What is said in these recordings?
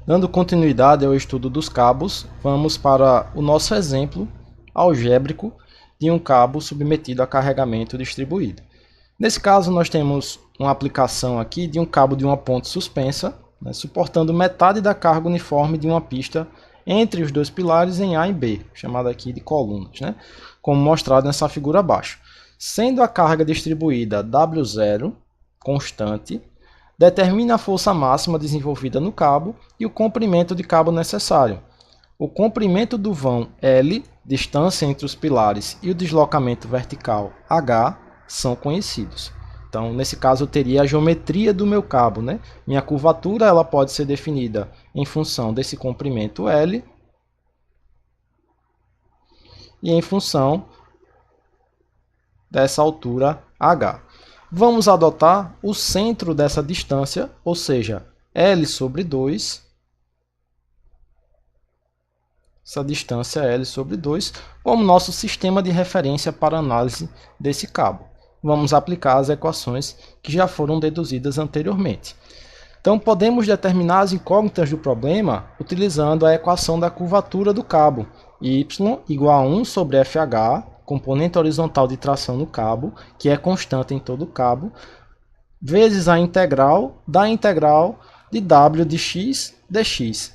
Dando continuidade ao estudo dos cabos, vamos para o nosso exemplo algébrico de um cabo submetido a carregamento distribuído. Nesse caso, nós temos uma aplicação aqui de um cabo de uma ponte suspensa, suportando metade da carga uniforme de uma pista entre os dois pilares em A e B, chamada aqui de colunas, como mostrado nessa figura abaixo. Sendo a carga distribuída W0 constante, determina a força máxima desenvolvida no cabo e o comprimento de cabo necessário. O comprimento do vão L, distância entre os pilares, e o deslocamento vertical H são conhecidos. Então, nesse caso, eu teria a geometria do meu cabo. Minha curvatura ela pode ser definida em função desse comprimento L e em função dessa altura H. Vamos adotar o centro dessa distância, ou seja, L sobre 2. Essa distância é L sobre 2, como nosso sistema de referência para análise desse cabo. Vamos aplicar as equações que já foram deduzidas anteriormente. Então, podemos determinar as incógnitas do problema utilizando a equação da curvatura do cabo, y igual a 1 sobre FH, componente horizontal de tração no cabo, que é constante em todo o cabo, vezes a integral da integral de W de x dx.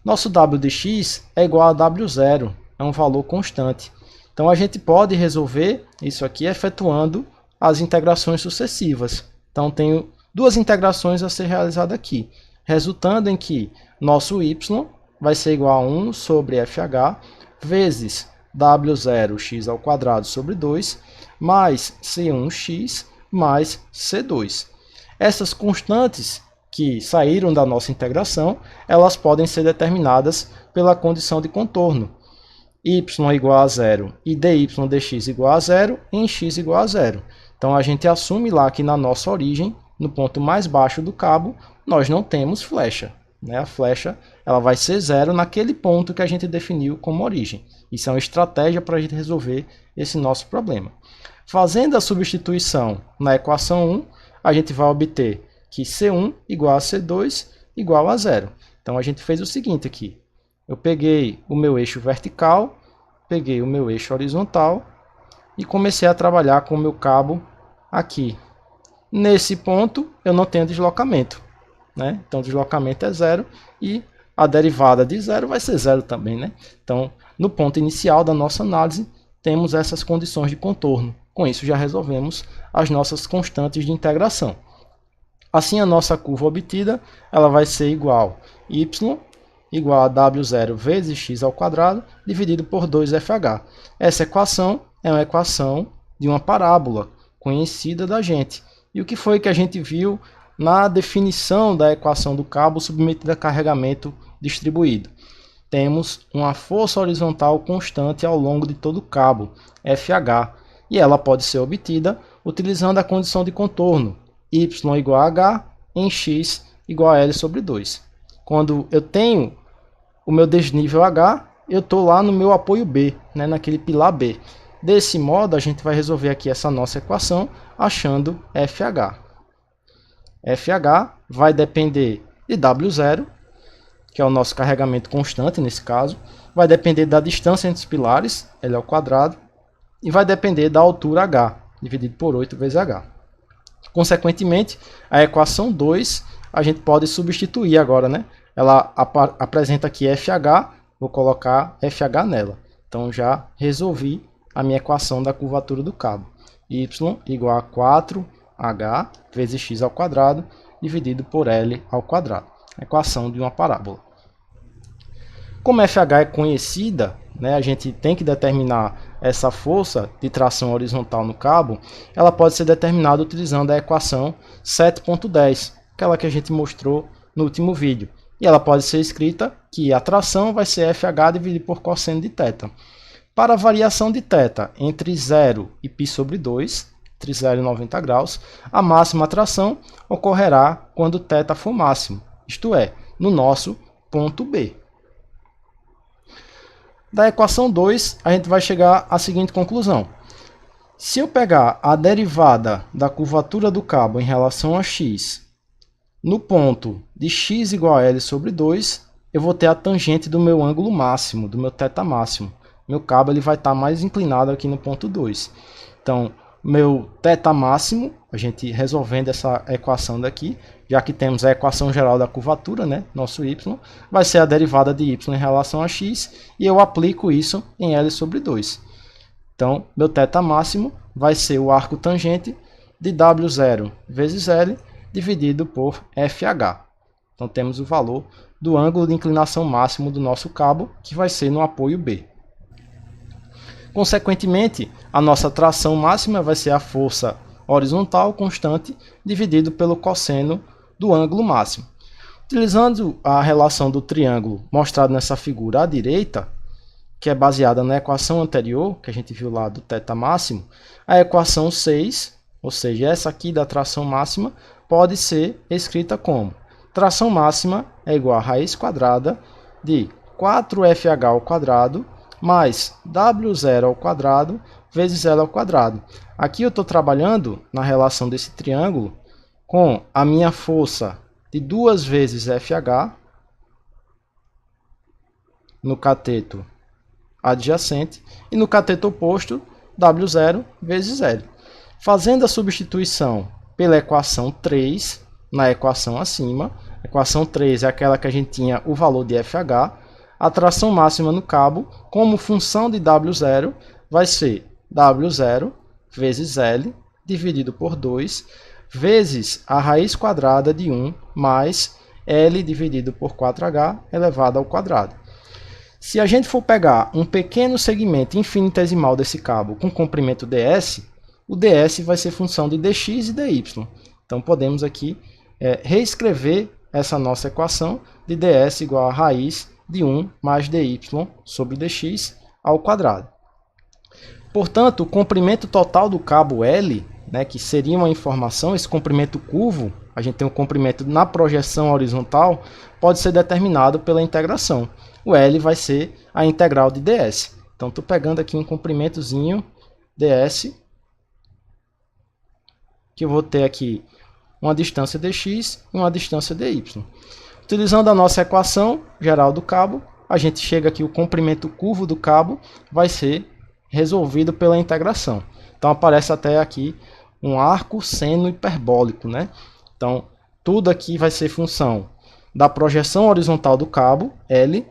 Nosso W de x é igual a W0, é um valor constante. Então, a gente pode resolver isso aqui efetuando as integrações sucessivas. Então, tenho duas integrações a ser realizadas aqui, resultando em que nosso y vai ser igual a 1 sobre FH vezes W0 x ao quadrado sobre 2 mais C1x mais C2. Essas constantes que saíram da nossa integração, elas podem ser determinadas pela condição de contorno. Y igual a 0 e dy dx igual a 0 em x igual a 0. Então, a gente assume lá que na nossa origem, no ponto mais baixo do cabo, nós não temos flecha. A flecha ela vai ser 0 naquele ponto que a gente definiu como origem. Isso é uma estratégia para a gente resolver esse nosso problema. Fazendo a substituição na equação 1, a gente vai obter que C1 igual a C2 igual a 0. Então, a gente fez o seguinte aqui. Eu peguei o meu eixo vertical, peguei o meu eixo horizontal e comecei a trabalhar com o meu cabo aqui. Nesse ponto, eu não tenho deslocamento. Então, o deslocamento é 0 e a derivada de 0 vai ser 0 também. Então, no ponto inicial da nossa análise, temos essas condições de contorno. Com isso, já resolvemos as nossas constantes de integração. Assim, a nossa curva obtida ela vai ser igual a y igual a W0 vezes x ao quadrado dividido por 2FH. Essa equação é uma equação de uma parábola conhecida da gente. E o que foi que a gente viu na definição da equação do cabo submetido a carregamento distribuído? Temos uma força horizontal constante ao longo de todo o cabo, FH, e ela pode ser obtida utilizando a condição de contorno, y igual a h em x igual a L sobre 2. Quando eu tenho o meu desnível H, eu estou lá no meu apoio B, naquele pilar B. Desse modo, a gente vai resolver aqui essa nossa equação achando FH. FH vai depender de W0, que é o nosso carregamento constante nesse caso, vai depender da distância entre os pilares, L ao quadrado, e vai depender da altura H, dividido por 8 vezes H. Consequentemente, a equação 2 a gente pode substituir agora, Ela apresenta aqui FH, vou colocar FH nela. Então, já resolvi a minha equação da curvatura do cabo. Y igual a 4H vezes x ao quadrado dividido por L ao quadrado. Equação de uma parábola. Como FH é conhecida, a gente tem que determinar essa força de tração horizontal no cabo, ela pode ser determinada utilizando a equação 7.10, aquela que a gente mostrou no último vídeo. E ela pode ser escrita que a tração vai ser FH dividido por cosseno de θ. Para a variação de θ entre 0 e π sobre 2, entre 0 e 90 graus, a máxima tração ocorrerá quando θ for máximo, isto é, no nosso ponto B. Da equação 2, a gente vai chegar à seguinte conclusão. Se eu pegar a derivada da curvatura do cabo em relação a x no ponto de x igual a L sobre 2, eu vou ter a tangente do meu ângulo máximo, do meu θ máximo. Meu cabo ele vai estar mais inclinado aqui no ponto 2. Então, meu θ máximo, a gente resolvendo essa equação daqui, já que temos a equação geral da curvatura, né, nosso y, vai ser a derivada de y em relação a x, e eu aplico isso em L sobre 2. Então, meu θ máximo vai ser o arco tangente de W0 vezes L dividido por FH. Então, temos o valor do ângulo de inclinação máximo do nosso cabo, que vai ser no apoio B. Consequentemente, a nossa tração máxima vai ser a força horizontal constante dividido pelo cosseno do ângulo máximo. Utilizando a relação do triângulo mostrado nessa figura à direita, que é baseada na equação anterior, que a gente viu lá do θ máximo, a equação 6, ou seja, essa aqui da tração máxima, pode ser escrita como tração máxima é igual a raiz quadrada de 4FH ao quadrado mais W0 ao quadrado vezes L ao quadrado. Aqui eu estou trabalhando na relação desse triângulo com a minha força de 2 vezes FH no cateto adjacente e no cateto oposto W0 vezes L. Fazendo a substituição pela equação 3 na equação acima, a equação 3 é aquela que a gente tinha o valor de FH, a tração máxima no cabo, como função de W0, vai ser W0 vezes L dividido por 2 vezes a raiz quadrada de 1 mais L dividido por 4H elevado ao quadrado. Se a gente for pegar um pequeno segmento infinitesimal desse cabo com comprimento ds, o ds vai ser função de dx e dy. Então podemos aqui reescrever essa nossa equação de ds igual a raiz de 1 mais dy sobre dx ao quadrado. Portanto, o comprimento total do cabo L, né, que seria uma informação, esse comprimento curvo, a gente tem um comprimento na projeção horizontal, pode ser determinado pela integração. O L vai ser a integral de ds. Então, estou pegando aqui um comprimentozinho ds, que eu vou ter aqui uma distância dx e uma distância dy. Utilizando a nossa equação geral do cabo, a gente chega aqui, o comprimento curvo do cabo vai ser resolvido pela integração. Então aparece até aqui um arco seno hiperbólico, né? Então tudo aqui vai ser função da projeção horizontal do cabo, L,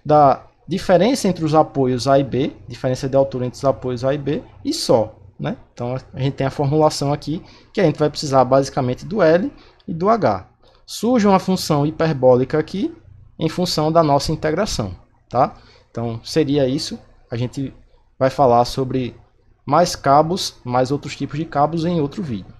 da diferença entre os apoios A e B, diferença de altura entre os apoios A e B, e só, né? Então a gente tem a formulação aqui, que a gente vai precisar basicamente do L e do H. Surge uma função hiperbólica aqui em função da nossa integração, tá? Então seria isso. A gente vai falar sobre mais cabos, mais outros tipos de cabos em outro vídeo.